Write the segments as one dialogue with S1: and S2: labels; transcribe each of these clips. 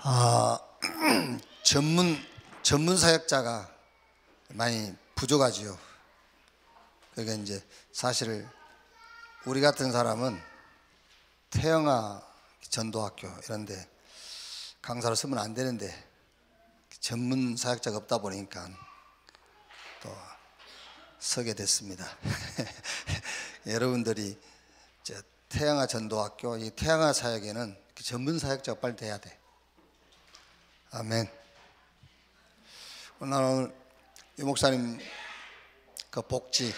S1: 아, 전문 사역자가 많이 부족하지요. 그러니까 이제 사실 우리 같은 사람은 태영아 전도학교 이런데 강사로 쓰면 안 되는데 전문 사역자가 없다 보니까 또 서게 됐습니다. 여러분들이 태영아 전도학교, 이 태영아 사역에는 전문 사역자가 빨리 돼야 돼. 아멘. 오늘 이 목사님 그 복지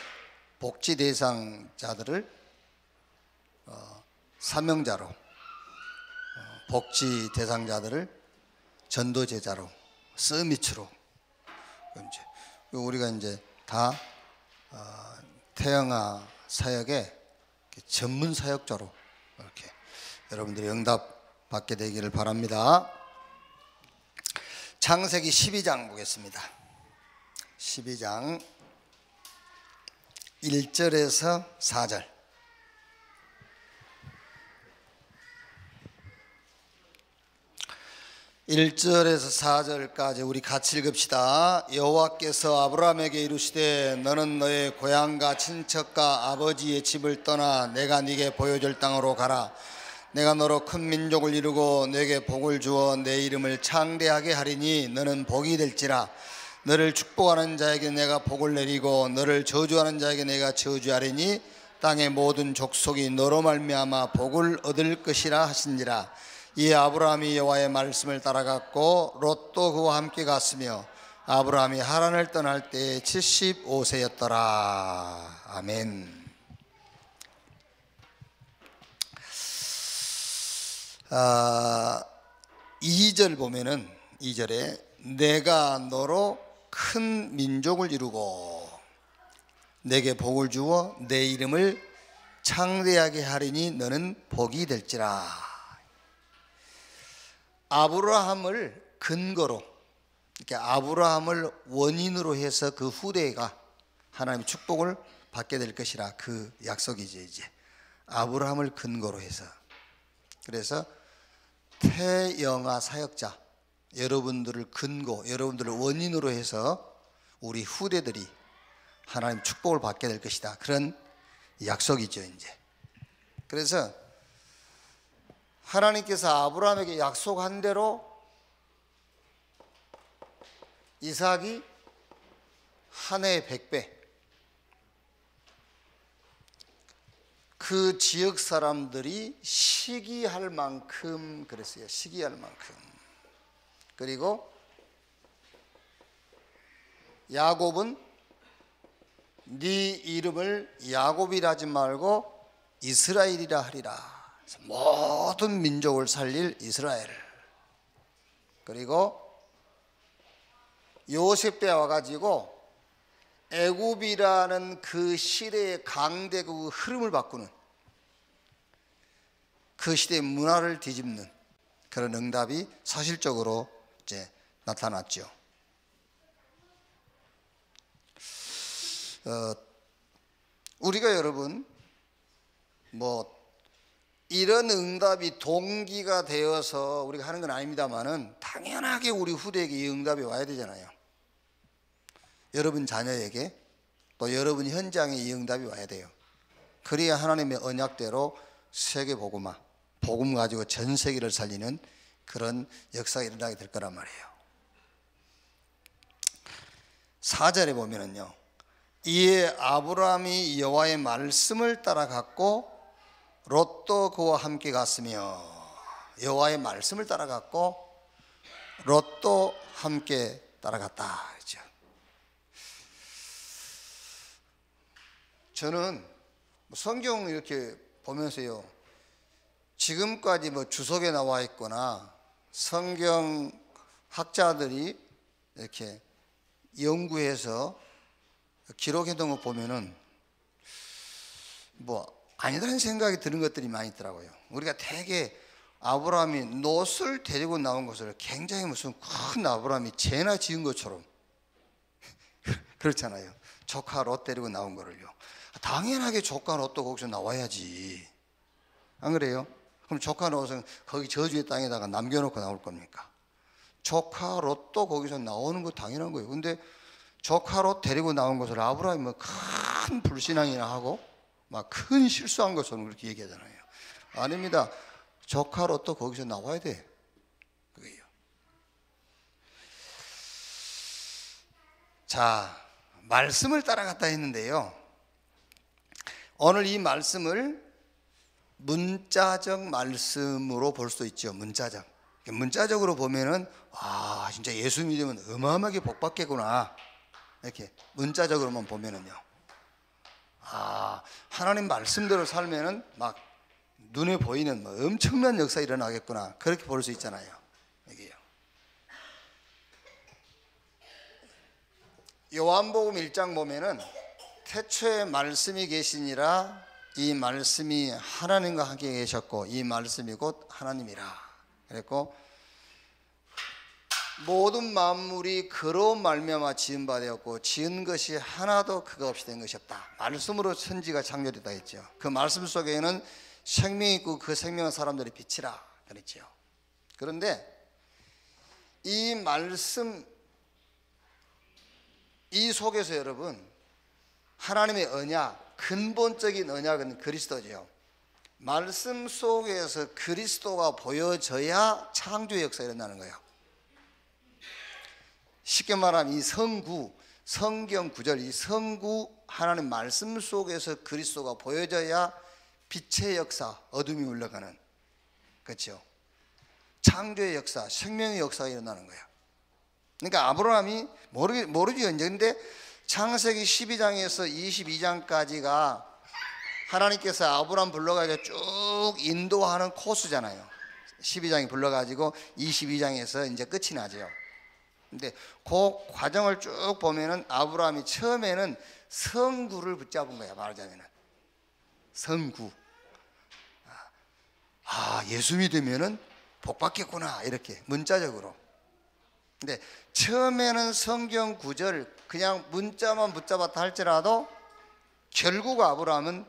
S1: 대상자들을 사명자로, 복지 대상자들을 전도 제자로, 서밋으로 우리가 이제 다 태영아 사역의 전문 사역자로 이렇게 여러분들이 응답 받게 되기를 바랍니다. 창세기 12장 보겠습니다. 12장 1절에서 4절. (1절에서 4절까지) 우리 같이 읽읍시다. 여호와께서 아브라함에게 이르시되 너는 너의 고향과 친척과 아버지의 집을 떠나 내가 네게 보여줄 땅으로 가라. 내가 너로 큰 민족을 이루고 네게 복을 주어 내 이름을 창대하게 하리니 너는 복이 될지라. 너를 축복하는 자에게 내가 복을 내리고 너를 저주하는 자에게 내가 저주하리니 땅의 모든 족속이 너로 말미암아 복을 얻을 것이라 하신지라. 이에 아브라함이 여호와의 말씀을 따라갔고 롯도 그와 함께 갔으며 아브라함이 하란을 떠날 때에 75세였더라. 아멘. 2절 보면은 2절에 내가 너로 큰 민족을 이루고 내게 복을 주어 내 이름을 창대하게 하리니 너는 복이 될지라. 아브라함을 근거로, 이렇게 아브라함을 원인으로 해서 그 후대가 하나님의 축복을 받게 될 것이라. 그 약속이죠. 이제 아브라함을 근거로 해서. 그래서 태영아 사역자, 여러분들을 근거, 여러분들을 원인으로 해서 우리 후대들이 하나님 축복을 받게 될 것이다. 그런 약속이죠. 이제 그래서 하나님께서 아브라함에게 약속한 대로 이삭이 한 해에 100배, 그 지역 사람들이 시기할 만큼 그랬어요. 시기할 만큼. 그리고 야곱은 네 이름을 야곱이라 하지 말고 이스라엘이라 하리라. 모든 민족을 살릴 이스라엘. 그리고 요셉 때 와가지고 애굽이라는 그 시대의 강대국 흐름을 바꾸는, 그 시대의 문화를 뒤집는 그런 응답이 사실적으로 이제 나타났죠. 우리가 여러분 이런 응답이 동기가 되어서 우리가 하는 건 아닙니다만은 당연하게 우리 후대에게 이 응답이 와야 되잖아요. 여러분 자녀에게, 또 여러분 현장에 이 응답이 와야 돼요. 그래야 하나님의 언약대로 세계 복음화, 복음 가지고 전 세계를 살리는 그런 역사가 일어나게 될 거란 말이에요. 4절에 보면은요, 이에 아브라함이 여호와의 말씀을 따라갔고 롯도 그와 함께 갔으며. 여호와의 말씀을 따라갔고 롯도 함께 따라갔다. 그렇죠? 저는 성경 이렇게 보면서요, 지금까지 주석에 나와 있거나 성경 학자들이 이렇게 연구해서 기록해 놓은 거 보면은 아니라는 생각이 드는 것들이 많이 있더라고요. 우리가 되게 아브라함이 롯을 데리고 나온 것을 굉장히 무슨 큰 아브라함이 죄나 지은 것처럼 그렇잖아요. 조카 롯 데리고 나온 거를요. 당연하게 조카 롯도 거기서 나와야지. 안 그래요? 그럼 조카 롯은 거기 저주의 땅에다가 남겨놓고 나올 겁니까? 조카 롯도 거기서 나오는 거 당연한 거예요. 근데 조카 롯 데리고 나온 것을 아브라함이 뭐 큰 불신앙이나 하고 막 큰 실수한 것처럼 그렇게 얘기하잖아요. 아닙니다. 조카 롯도 거기서 나와야 돼. 그게요. 자, 말씀을 따라갔다 했는데요. 오늘 이 말씀을 문자적 말씀으로 볼 수 있죠. 문자적으로 보면은 진짜 예수 믿으면 어마어마하게 복 받겠구나. 이렇게 문자적으로만 보면은요. 하나님 말씀대로 살면은 막 눈에 보이는 뭐 엄청난 역사 일어나겠구나. 그렇게 볼 수 있잖아요. 이게요. 요한복음 1장 보면은 태초에 말씀이 계시니라 이 말씀이 하나님과 함께 계셨고 이 말씀이 곧 하나님이라 그랬고 모든 만물이 그로 말미암아 지은 바 되었고 지은 것이 하나도 그가 없이 된 것이 없다. 말씀으로 천지가 창조됐다 했죠. 그 말씀 속에는 생명이 있고 그 생명은 사람들의 빛이라 그랬죠. 그런데 이 말씀 이 속에서 여러분 하나님의 언약, 근본적인 언약은 그리스도죠. 말씀 속에서 그리스도가 보여져야 창조의 역사가 일어나는 거예요. 쉽게 말하면 이 성구, 성경 구절, 이 성구 하나님 말씀 속에서 그리스도가 보여져야 빛의 역사, 어둠이 물러가는, 그렇죠? 창조의 역사, 생명의 역사가 일어나는 거예요. 그러니까 아브라함이 모르죠. 근데 창세기 12장에서 22장까지가 하나님께서 아브라함 불러가지고 쭉 인도하는 코스잖아요. 12장이 불러가지고 22장에서 이제 끝이 나죠. 근데 그 과정을 쭉 보면은 아브라함이 처음에는 성구를 붙잡은 거야. 말하자면은 성구. 예수 믿으면은 복 받겠구나 이렇게 문자적으로. 근데 처음에는 성경 구절 그냥 문자만 붙잡았다 할지라도 결국 아브라함은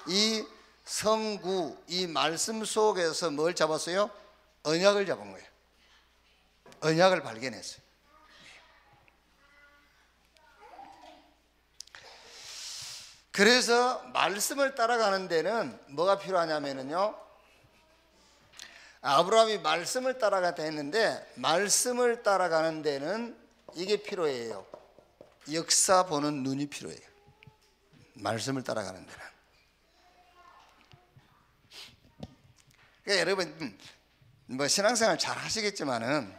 S1: 이 성구 이 말씀 속에서 뭘 잡았어요? 언약을 잡은 거예요. 언약을 발견했어요. 그래서 말씀을 따라가는 데는 뭐가 필요하냐면요, 아브라함이 말씀을 따라갔다 했는데 말씀을 따라가는 데는 이게 필요해요. 역사 보는 눈이 필요해요. 말씀을 따라가는 데는. 그러니까 여러분 뭐 신앙생활 잘 하시겠지만은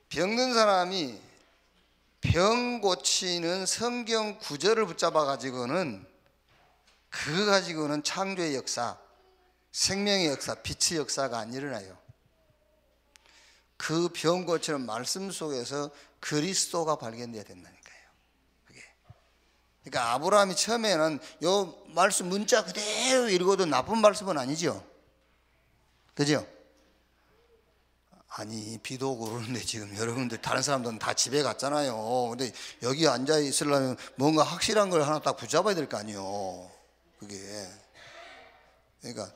S1: 병든 사람이 병 고치는 성경 구절을 붙잡아 가지고는 그거 가지고는 창조의 역사, 생명의 역사, 빛의 역사가 안 일어나요. 그 병 고치는 말씀 속에서 그리스도가 발견돼야 된다니까요. 그게. 그러니까 아브라함이 처음에는 요 말씀 문자 그대로 읽어도 나쁜 말씀은 아니죠. 그죠? 아니 비도 오고 그러는데 지금 여러분들 다른 사람들은 다 집에 갔잖아요. 근데 여기 앉아 있으려면 뭔가 확실한 걸 하나 딱 붙잡아야 될 거 아니에요. 그게. 그러니까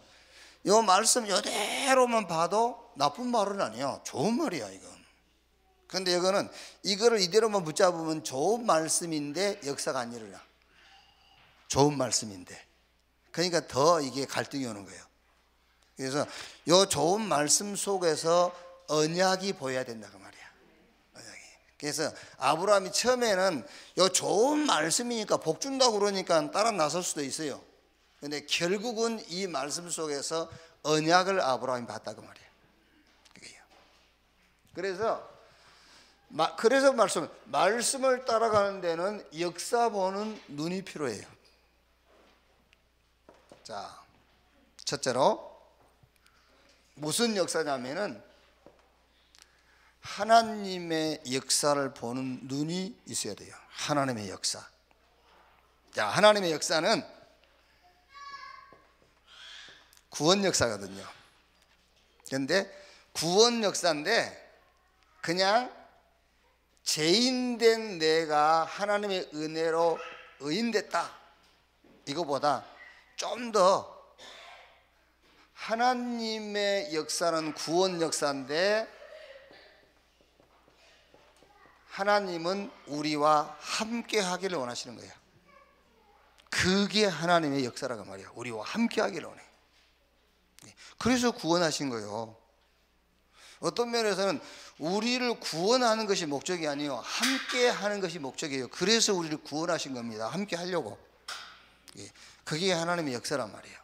S1: 이 말씀 이대로만 봐도 나쁜 말은 아니에요. 좋은 말이야 이건. 그런데 이거는 이거를 이대로만 붙잡으면 좋은 말씀인데 역사가 안 일어나. 좋은 말씀인데. 그러니까 더 이게 갈등이 오는 거예요. 그래서 이 좋은 말씀 속에서 언약이 보여야 된다 그 말이야. 언약이. 그래서 아브라함이 처음에는 이 좋은 말씀이니까 복 준다고 그러니까 따라 나설 수도 있어요. 근데 결국은 이 말씀 속에서 언약을 아브라함이 봤다 그 말이에요. 그게요. 그래서 말씀을 따라가는 데는 역사 보는 눈이 필요해요. 자, 첫째로 무슨 역사냐면은 하나님의 역사를 보는 눈이 있어야 돼요. 하나님의 역사. 자, 하나님의 역사는 구원 역사거든요. 그런데 구원 역사인데 그냥 죄인된 내가 하나님의 은혜로 의인됐다 이거보다 좀 더 하나님의 역사는 구원 역사인데 하나님은 우리와 함께 하기를 원하시는 거예요. 그게 하나님의 역사라고 말이야. 우리와 함께 하기를 원해. 그래서 구원하신 거예요. 어떤 면에서는 우리를 구원하는 것이 목적이 아니에요. 함께 하는 것이 목적이에요. 그래서 우리를 구원하신 겁니다. 함께 하려고. 그게 하나님의 역사란 말이에요.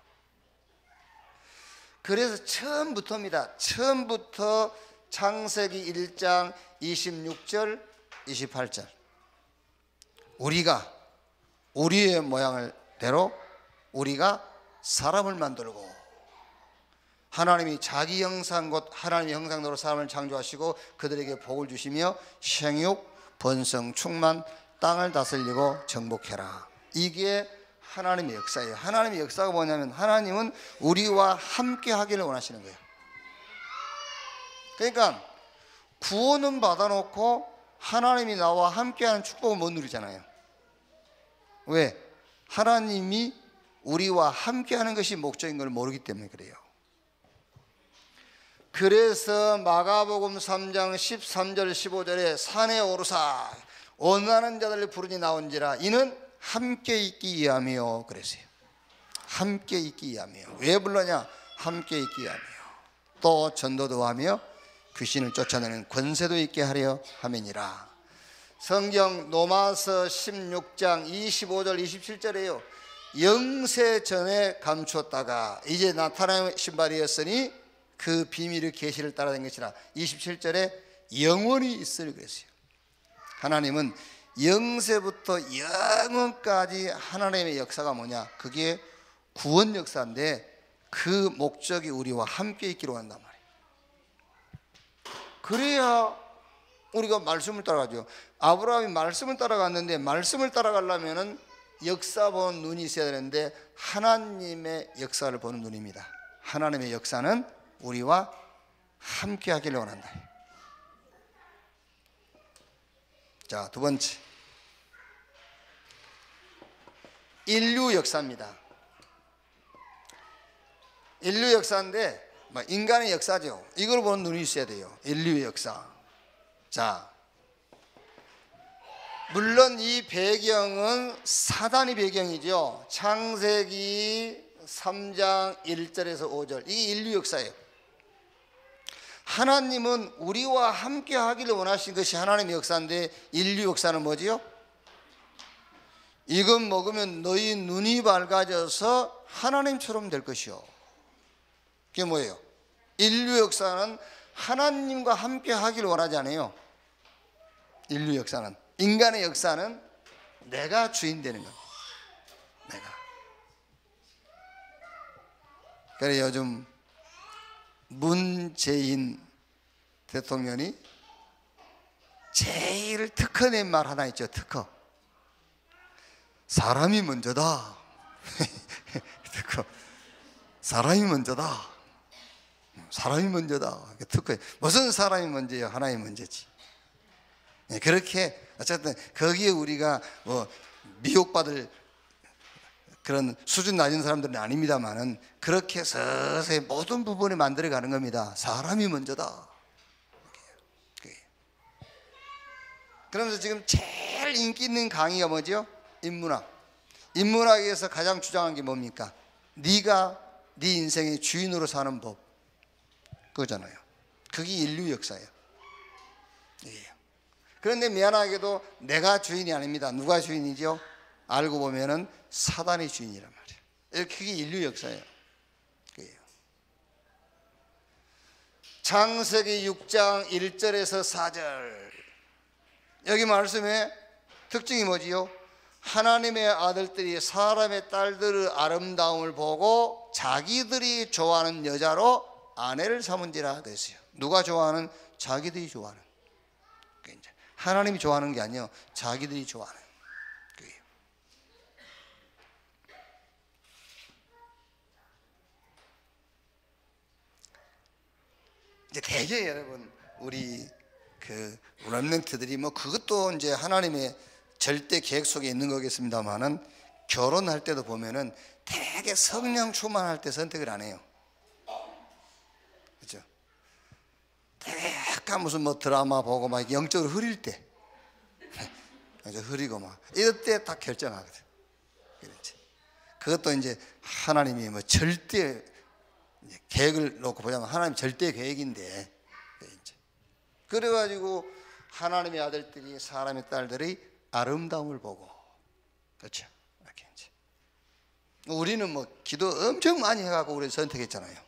S1: 그래서 처음부터입니다. 처음부터 창세기 1장 26절 28절 우리가 우리의 모양대로 우리가 사람을 만들고, 하나님이 자기 형상 곧 하나님의 형상대로 사람을 창조하시고 그들에게 복을 주시며 생육 번성 충만 땅을 다스리고 정복해라. 이게 하나님의 역사예요. 하나님의 역사가 뭐냐면 하나님은 우리와 함께 하기를 원하시는 거예요. 그러니까 구원은 받아놓고 하나님이 나와 함께하는 축복을 못 누리잖아요. 왜? 하나님이 우리와 함께하는 것이 목적인 걸 모르기 때문에 그래요. 그래서 마가복음 3장 13절 15절에 산에 오르사 원하는 자들을 부르니 나온지라 이는 함께 있기 위함이요 그랬어요. 함께 있기 위함이요. 왜 불러냐? 함께 있기 위함이요. 또 전도도 하며 귀신을 쫓아내는 권세도 있게 하려 함이니라. 성경 로마서 16장 25절 27절에요. 영세 전에 감추었다가 이제 나타나신 바리였으니 그 비밀의 계시를 따라낸 것이라. 27절에 영원히 있을 그랬어요. 하나님은 영세부터 영원까지 하나님의 역사가 뭐냐? 그게 구원 역사인데 그 목적이 우리와 함께 있기로 한단 말이에요. 그래야 우리가 말씀을 따라가죠. 아브라함이 말씀을 따라갔는데 말씀을 따라가려면 역사 보는 눈이 있어야 되는데 하나님의 역사를 보는 눈입니다. 하나님의 역사는 우리와 함께 하기를 원한다. 자, 두 번째, 인류 역사입니다. 인류 역사인데 인간의 역사죠. 이걸 보는 눈이 있어야 돼요. 인류의 역사. 자, 물론 이 배경은 사단의 배경이죠. 창세기 3장 1절에서 5절 이게 인류 역사예요. 하나님은 우리와 함께 하기를 원하신 것이 하나님의 역사인데 인류 역사는 뭐지요? 이건 먹으면 너희 눈이 밝아져서 하나님처럼 될 것이요. 그게 뭐예요? 인류 역사는 하나님과 함께 하기를 원하지 않아요. 인류 역사는, 인간의 역사는 내가 주인 되는 겁니다. 내가. 그래 요즘 문재인 대통령이 제일 특허낸 말 하나 있죠. 특허. 사람이 먼저다. 특허. 사람이 먼저다. 사람이 먼저다. 특허. 무슨 사람이 먼저예요? 하나님이 먼저지. 그렇게 어쨌든 거기에 우리가 뭐 미혹받을 그런 수준 낮은 사람들은 아닙니다만은 그렇게 서서히 모든 부분을 만들어가는 겁니다. 사람이 먼저다. 그러면서 지금 제일 인기 있는 강의가 뭐죠? 인문학. 인문학에서 가장 주장한 게 뭡니까? 네가 네 인생의 주인으로 사는 법. 그거잖아요. 그게 인류 역사예요. 그런데 미안하게도 내가 주인이 아닙니다. 누가 주인이죠? 알고 보면은 사단이 주인이란 말이에요. 그게 인류 역사예요. 그게요. 창세기 6장 1절에서 4절 여기 말씀의 특징이 뭐지요? 하나님의 아들들이 사람의 딸들의 아름다움을 보고 자기들이 좋아하는 여자로 아내를 삼은지라 그랬어요. 누가 좋아하는? 자기들이 좋아하는. 하나님이 좋아하는 게 아니에요. 자기들이 좋아하는 거예요. 이제 대개 여러분 우리 그 렘넌트들이 뭐 그것도 이제 하나님의 절대 계획 속에 있는 거겠습니다만은 결혼할 때도 보면은 되게 성령 충만할 때 선택을 안 해요. 약간 무슨 뭐 드라마 보고 막 영적으로 흐릴 때, 이제 흐리고 막 이럴 때 딱 결정하거든. 그렇지. 그것도 이제 하나님이 뭐 절대 계획을 놓고 보자면 하나님 절대 계획인데, 이제 그래가지고 하나님의 아들들이 사람의 딸들의 아름다움을 보고, 그렇죠. 이렇게 이제 우리는 뭐 기도 엄청 많이 해갖고 우리 선택했잖아요.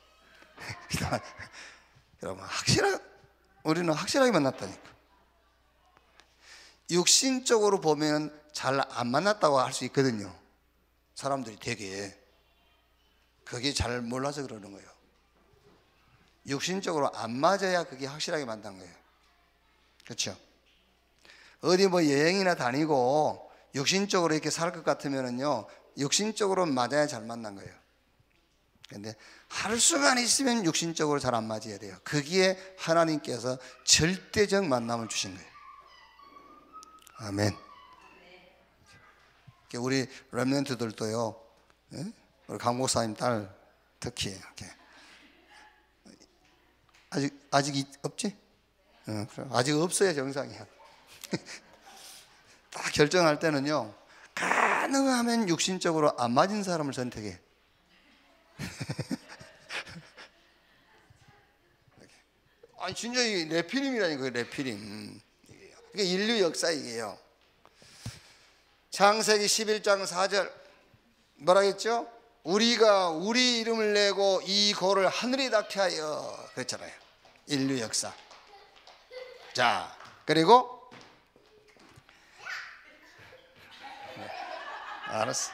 S1: 여러분 우리는 확실하게 만났다니까. 육신적으로 보면 잘 안 만났다고 할 수 있거든요. 사람들이 되게 그게 잘 몰라서 그러는 거예요. 육신적으로 안 맞아야 그게 확실하게 만난 거예요. 그렇죠? 어디 뭐 여행이나 다니고 육신적으로 이렇게 살 것 같으면은요, 육신적으로 맞아야 잘 만난 거예요. 근데 할 수만 있으면 육신적으로 잘 안 맞아야 돼요. 거기에 하나님께서 절대적 만남을 주신 거예요. 아멘. 우리 렘넌트들도요, 우리 강 목사님 딸 특히 이렇게 아직 없지? 아직 없어야 정상이야. 딱 결정할 때는요, 가능하면 육신적으로 안 맞은 사람을 선택해. 아니 진짜 이게 네피림이라니까요. 네피림. 이게 인류 역사이에요. 창세기 11장 4절 뭐라 했죠? 우리가 우리 이름을 내고 이 고를 하늘에 닿게 하여, 그랬잖아요. 인류 역사. 자, 그리고 알았어.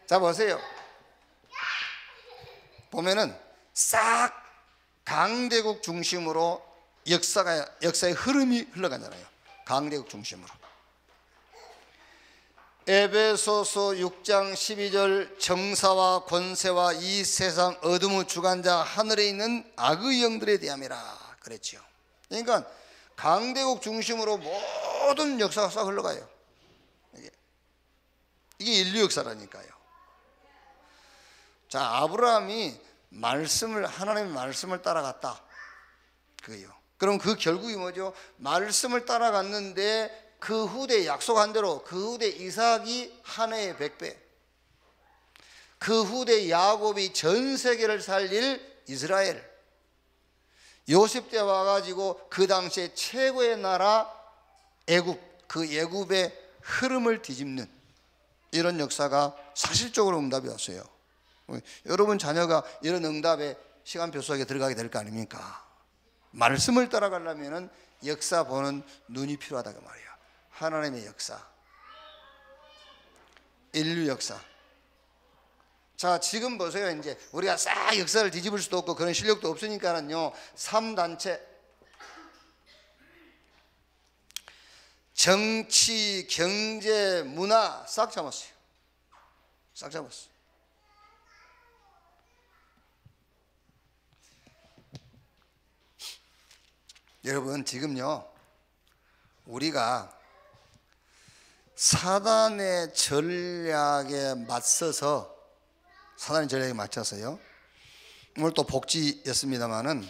S1: 자, 보세요. 보면은 싹 강대국 중심으로 역사의 흐름이 흘러가잖아요. 강대국 중심으로. 에베소서 6장 12절 정사와 권세와 이 세상 어둠의 주관자 하늘에 있는 악의 영들에 대함이라 그랬죠. 그러니까 강대국 중심으로 모든 역사가 싹 흘러가요. 이게 인류 역사라니까요. 자, 아브라함이 하나님의 말씀을 따라갔다, 그거요. 그럼 그 결국이 뭐죠? 말씀을 따라갔는데 그 후대 약속한 대로 그 후대 이삭이 한 해에 100배, 그 후대 야곱이 전 세계를 살릴 이스라엘, 요셉 때 와가지고 그 당시에 최고의 나라 애굽, 그 애굽의 흐름을 뒤집는 이런 역사가 사실적으로 응답이 왔어요. 여러분 자녀가 이런 응답에 시간표 속에 들어가게 될 거 아닙니까? 말씀을 따라가려면 역사 보는 눈이 필요하다고 말이에요. 하나님의 역사, 인류 역사. 자, 지금 보세요. 이제 우리가 싹 역사를 뒤집을 수도 없고 그런 실력도 없으니까는요, 3단체 정치, 경제, 문화 싹 잡았어요. 싹 잡았어요. 여러분, 지금요 우리가 사단의 전략에 맞서서, 사단의 전략에 맞춰서요, 오늘 또 복지였습니다마는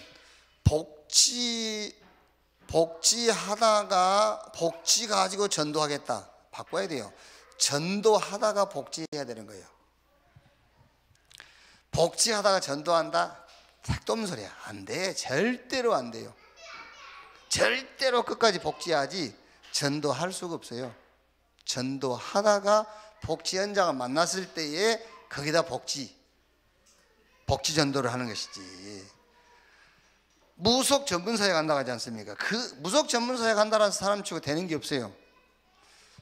S1: 복지하다가 복지 가지고 전도하겠다, 바꿔야 돼요. 전도하다가 복지해야 되는 거예요. 복지하다가 전도한다? 택도 없는 소리야. 안 돼. 절대로 안 돼요. 절대로 끝까지 복지하지 전도할 수가 없어요. 전도하다가 복지 현장을 만났을 때에 거기다 복지 전도를 하는 것이지, 무속 전문사에 간다고 하지 않습니까? 그 무속 전문사에 간다는 사람 치고 되는 게 없어요.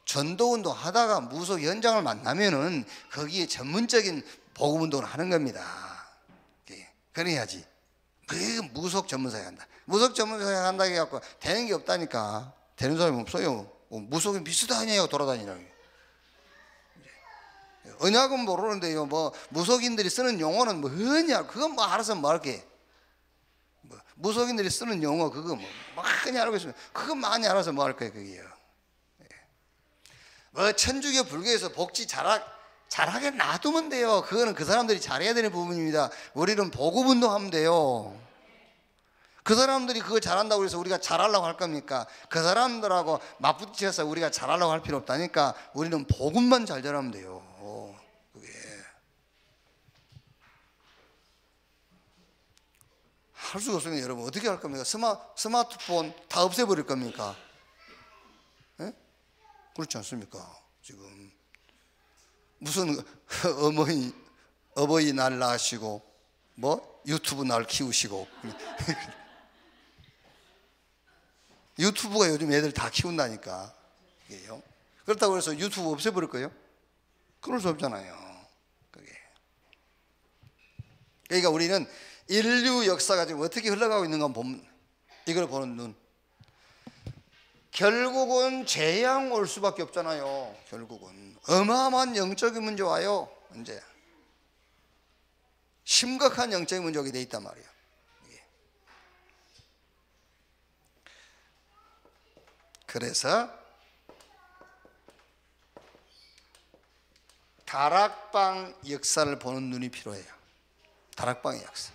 S1: 전도운동 하다가 무속 현장을 만나면은 거기에 전문적인 복음운동을 하는 겁니다. 그래야지. 그 무속 전문사에 간다, 무속 전문사에 간다 해갖고 되는 게 없다니까. 되는 사람이 없어요. 무속이 비슷하냐고 돌아다니라고. 언약은 모르는데요, 뭐 무속인들이 쓰는 용어는 뭐 뭐냐, 그건 뭐 알아서 뭐 할게. 뭐 무속인들이 쓰는 용어 그거 뭐 많이 알고 있으면 그거 많이 알아서 뭐 할 거예요, 그게요. 뭐 천주교 불교에서 복지 잘하게 놔두면 돼요. 그거는 그 사람들이 잘해야 되는 부분입니다. 우리는 복음운동하면 돼요. 그 사람들이 그거 잘한다고 해서 우리가 잘하려고 할 겁니까? 그 사람들하고 맞붙여서 우리가 잘하려고 할 필요 없다니까. 우리는 복음만 잘 전하면 돼요. 그게 할 수가 없으면 여러분 어떻게 할 겁니까? 스마트폰 다 없애버릴 겁니까? 예? 그렇지 않습니까? 지금 무슨 어버이날 나시고 뭐 유튜브 날 키우시고 유튜브가 요즘 애들 다 키운다니까. 이게요. 그렇다고 해서 유튜브 없애버릴 거예요? 그럴 수 없잖아요. 그게. 그러니까 우리는 인류 역사가 지금 어떻게 흘러가고 있는가 보면 이걸 보는 눈. 결국은 재앙 올 수밖에 없잖아요. 결국은 어마어마한 영적인 문제 와요. 이제 심각한 영적인 문제가 돼 있단 말이에요. 그래서 다락방 역사를 보는 눈이 필요해요. 다락방의 역사.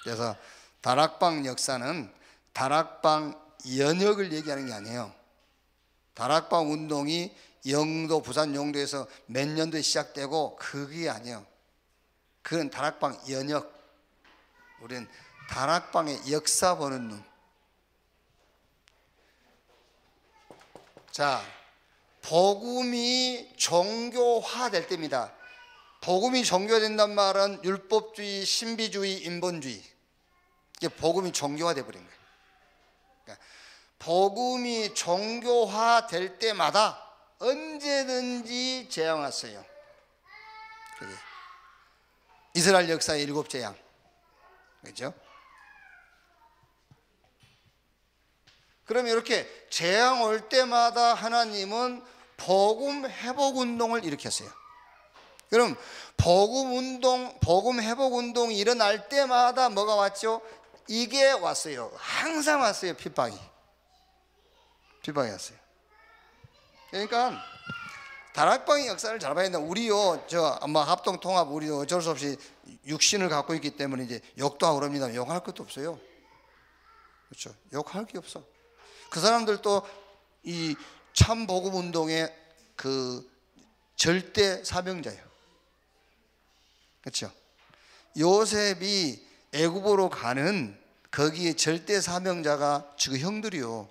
S1: 그래서 다락방 역사는 다락방 연역을 얘기하는 게 아니에요. 다락방 운동이 영도, 부산 영도에서 몇 년도에 시작되고 그게 아니에요. 그건 다락방 연역. 우리는 다락방의 역사 보는 눈. 자, 복음이 종교화될 때입니다. 복음이 종교화된단 말은 율법주의, 신비주의, 인본주의. 이게 복음이 종교화돼 버린 거예요. 그러니까 복음이 종교화될 때마다 언제든지 재앙 왔어요. 그게 이스라엘 역사의 7 재앙. 그렇죠? 그러면 이렇게 재앙 올 때마다 하나님은 복음 회복 운동을 일으켰어요. 그럼 복음 회복 운동이 일어날 때마다 뭐가 왔죠? 이게 왔어요. 항상 왔어요. 핍박이 왔어요. 그러니까 다락방의 역사를 잘 봐야 된다. 우리요, 합동 통합 우리도 어쩔 수 없이 육신을 갖고 있기 때문에 이제 욕도 하고 그럽니다. 욕할 것도 없어요. 그렇죠? 욕할 게 없어. 그 사람들도 이 참 복음 운동의 그 절대 사명자예요. 그렇죠? 요셉이 애굽으로 가는 거기에 절대 사명자가 그 형들이요.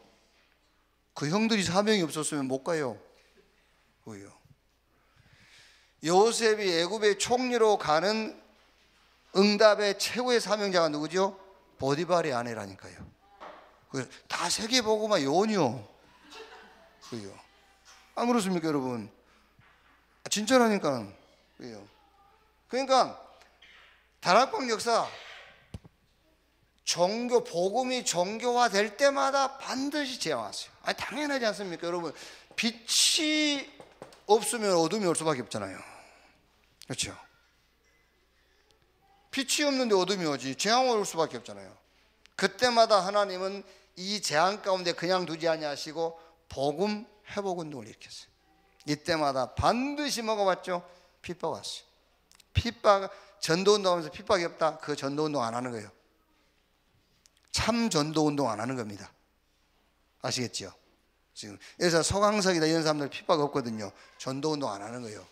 S1: 그 형들이 사명이 없었으면 못 가요. 그요. 요셉이 애굽의 총리로 가는 응답의 최고의 사명자가 누구죠? 보디발의 아내라니까요. 다 세계복음화 요원이요. 그요. 안 그렇습니까, 여러분? 진짜라니까. 그요. 그러니까 다락방 역사, 복음이 종교화될 때마다 반드시 재앙 왔어요. 당연하지 않습니까, 여러분? 빛이 없으면 어둠이 올 수밖에 없잖아요. 그렇죠? 빛이 없는데 어둠이 오지. 재앙 올 수밖에 없잖아요. 그때마다 하나님은 이 재앙 가운데 그냥 두지 아니하시고 복음 회복 운동을 일으켰어요. 이때마다 반드시 먹어봤죠? 핍박 왔어요. 전도 운동하면서 핍박이 없다. 그 전도 운동 안 하는 거예요. 참 전도 운동 안 하는 겁니다. 아시겠죠? 지금 그래서 소강석이다 이런 사람들 핍박 없거든요. 전도 운동 안 하는 거예요.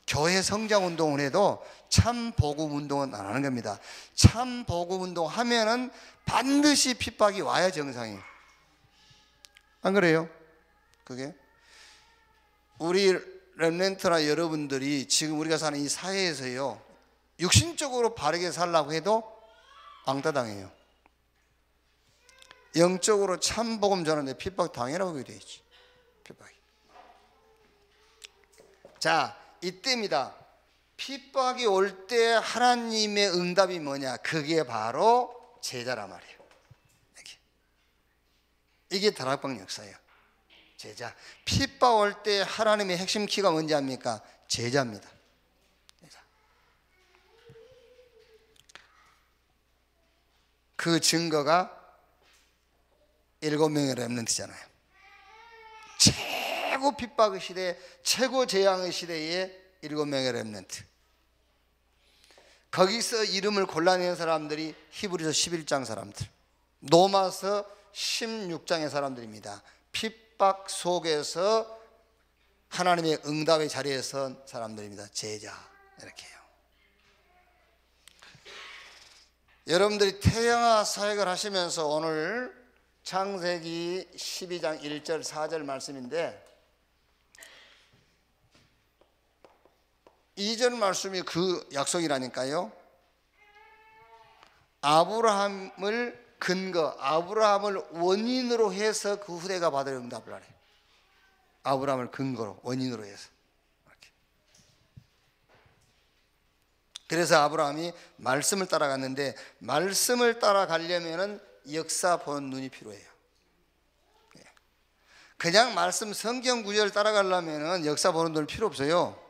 S1: 교회 성장 운동을 해도 참 복음 운동은 안 하는 겁니다. 참 복음 운동 하면은 반드시 핍박이 와야 정상이에요. 안 그래요? 그게 우리 렘넌트나 여러분들이 지금 우리가 사는 이 사회에서요, 육신적으로 바르게 살라고 해도 왕따당해요. 영적으로 참 복음 전하는데 핍박 당해라고 되어 있지. 핍박이. 자, 이때입니다. 핍박이 올 때 하나님의 응답이 뭐냐? 그게 바로 제자란 말이에요. 이게 다락방 역사예요. 제자. 핍박 올 때 하나님의 핵심 키가 뭔지 압니까? 제자입니다. 제자. 그 증거가 7명의 렘넌트잖아요. 최고 핍박의 시대, 최고 재앙의 시대에 7명의 렘넌트. 거기서 이름을 골라내는 사람들이 히브리서 11장 사람들, 로마서 16장의 사람들입니다. 핍박 속에서 하나님의 응답의 자리에 선 사람들입니다. 제자, 이렇게 해요. 여러분들이 태영아 사역을 하시면서 오늘 창세기 12장 1절 4절 말씀인데, 이 절 말씀이 그 약속이라니까요. 아브라함을 근거, 아브라함을 원인으로 해서 그 후대가 받을 응답을 하래. 아브라함을 근거로, 원인으로 해서. 이렇게. 그래서 아브라함이 말씀을 따라갔는데, 말씀을 따라가려면 역사 보는 눈이 필요해요. 그냥 말씀 성경 구절을 따라가려면 역사 보는 눈이 필요 없어요.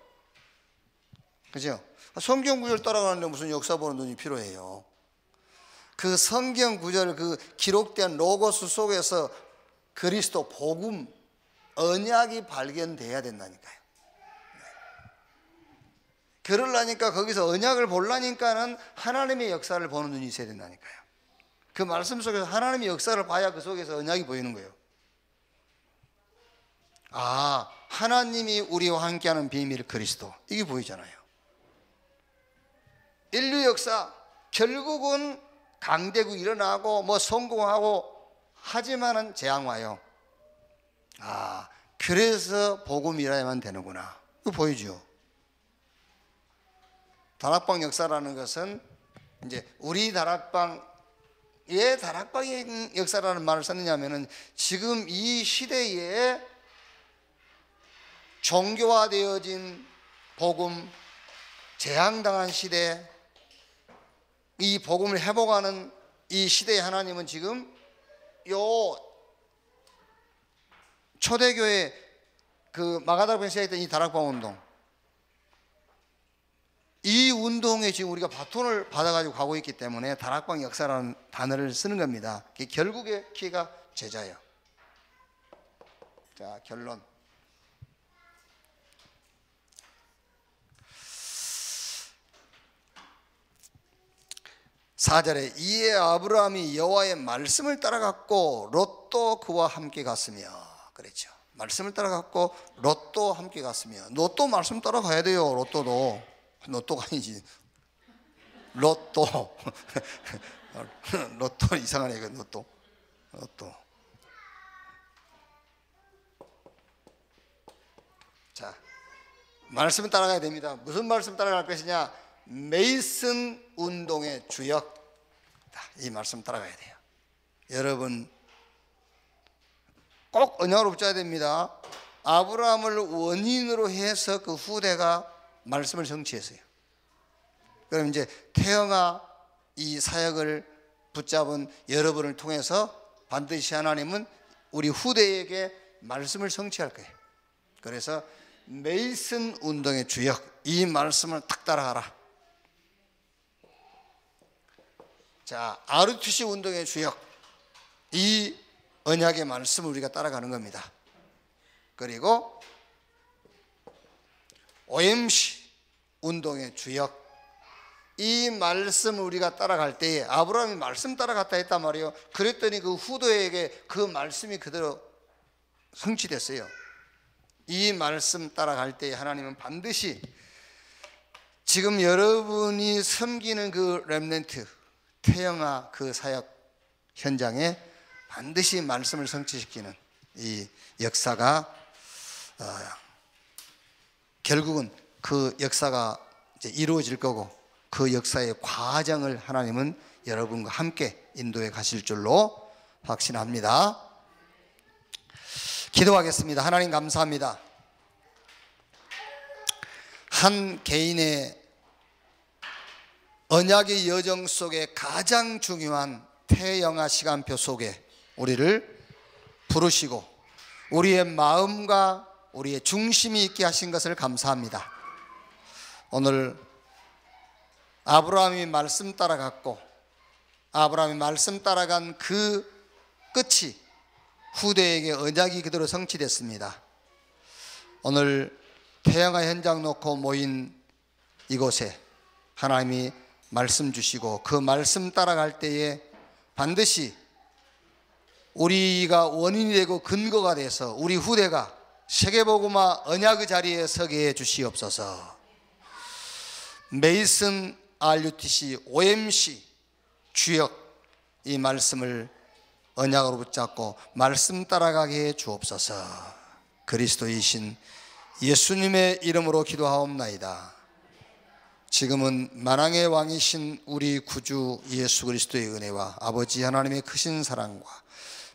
S1: 그죠? 성경 구절 따라가는데 무슨 역사 보는 눈이 필요해요. 그 성경 구절, 그 기록된 로고스 속에서 그리스도 복음, 언약이 발견돼야 된다니까요. 그러려니까 거기서 언약을 보려니까는 하나님의 역사를 보는 눈이 있어야 된다니까요. 그 말씀 속에서 하나님의 역사를 봐야 그 속에서 언약이 보이는 거예요. 아, 하나님이 우리와 함께하는 비밀 그리스도, 이게 보이잖아요. 인류 역사 결국은 강대국 일어나고 뭐 성공하고 하지만은 재앙 와요. 아, 그래서 복음이라야만 되는구나. 이거 보이죠. 다락방 역사라는 것은 이제 우리 다락방, 왜 다락방의 역사라는 말을 썼느냐면은 지금 이 시대에 종교화되어진 복음, 재앙당한 시대, 이 복음을 회복하는 이 시대의 하나님은 지금 요 초대교회 그 마가다락방에 시작했던 이 다락방 운동, 이 운동에 지금 우리가 바톤을 받아가지고 가고 있기 때문에 다락방 역사라는 단어를 쓰는 겁니다. 결국의 키가 제자예요. 자, 결론. 사절에 이에 아브라함이 여호와의 말씀을 따라갔고 롯도 그와 함께 갔으며, 그랬죠. 말씀을 따라갔고 롯도 함께 갔으며. 롯도 말씀 따라가야 돼요. 로또가 아니지, 로또. 로또 이상하네, 이거. 로또. 자, 말씀을 따라가야 됩니다. 무슨 말씀 따라갈 것이냐? 메이슨 운동의 주역, 이 말씀 따라가야 돼요. 여러분 꼭 언약으로 붙여야 됩니다. 아브라함을 원인으로 해서 그 후대가 말씀을 성취했어요. 그럼 이제 태영아 이 사역을 붙잡은 여러분을 통해서 반드시 하나님은 우리 후대에게 말씀을 성취할 거예요. 그래서 메이슨 운동의 주역, 이 말씀을 딱 따라가라. 자, RUTC 운동의 주역, 이 언약의 말씀을 우리가 따라가는 겁니다. 그리고 OMC 운동의 주역, 이 말씀을 우리가 따라갈 때에 아브라함이 말씀 따라갔다 했단 말이에요. 그랬더니 그 후대에게 그 말씀이 그대로 성취됐어요. 이 말씀 따라갈 때에 하나님은 반드시 지금 여러분이 섬기는 그 렘넌트, 태영아 그 사역 현장에 반드시 말씀을 성취시키는 이 역사가 결국은 그 역사가 이제 이루어질 거고, 그 역사의 과정을 하나님은 여러분과 함께 인도해 가실 줄로 확신합니다. 기도하겠습니다. 하나님 감사합니다. 한 개인의 언약의 여정 속에 가장 중요한 태영아 시간표 속에 우리를 부르시고 우리의 마음과 우리의 중심이 있게 하신 것을 감사합니다. 오늘 아브라함이 말씀 따라갔고 아브라함이 말씀 따라간 그 끝이 후대에게 언약이 그대로 성취됐습니다. 오늘 태영아 현장 놓고 모인 이곳에 하나님이 말씀 주시고 그 말씀 따라갈 때에 반드시 우리가 원인이 되고 근거가 돼서 우리 후대가 세계복음화 언약의 자리에 서게 해 주시옵소서. 메이슨 RUTC OMC 주역 이 말씀을 언약으로 붙잡고 말씀 따라가게 해 주옵소서. 그리스도이신 예수님의 이름으로 기도하옵나이다. 지금은 만왕의 왕이신 우리 구주 예수 그리스도의 은혜와 아버지 하나님의 크신 사랑과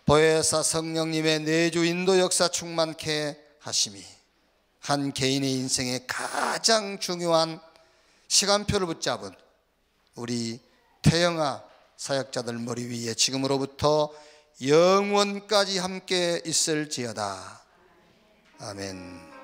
S1: 보혜사 성령님의 내주 인도 역사 충만케 하심이 한 개인의 인생에 가장 중요한 시간표를 붙잡은 우리 태영아 사역자들 머리 위에 지금으로부터 영원까지 함께 있을지어다. 아멘.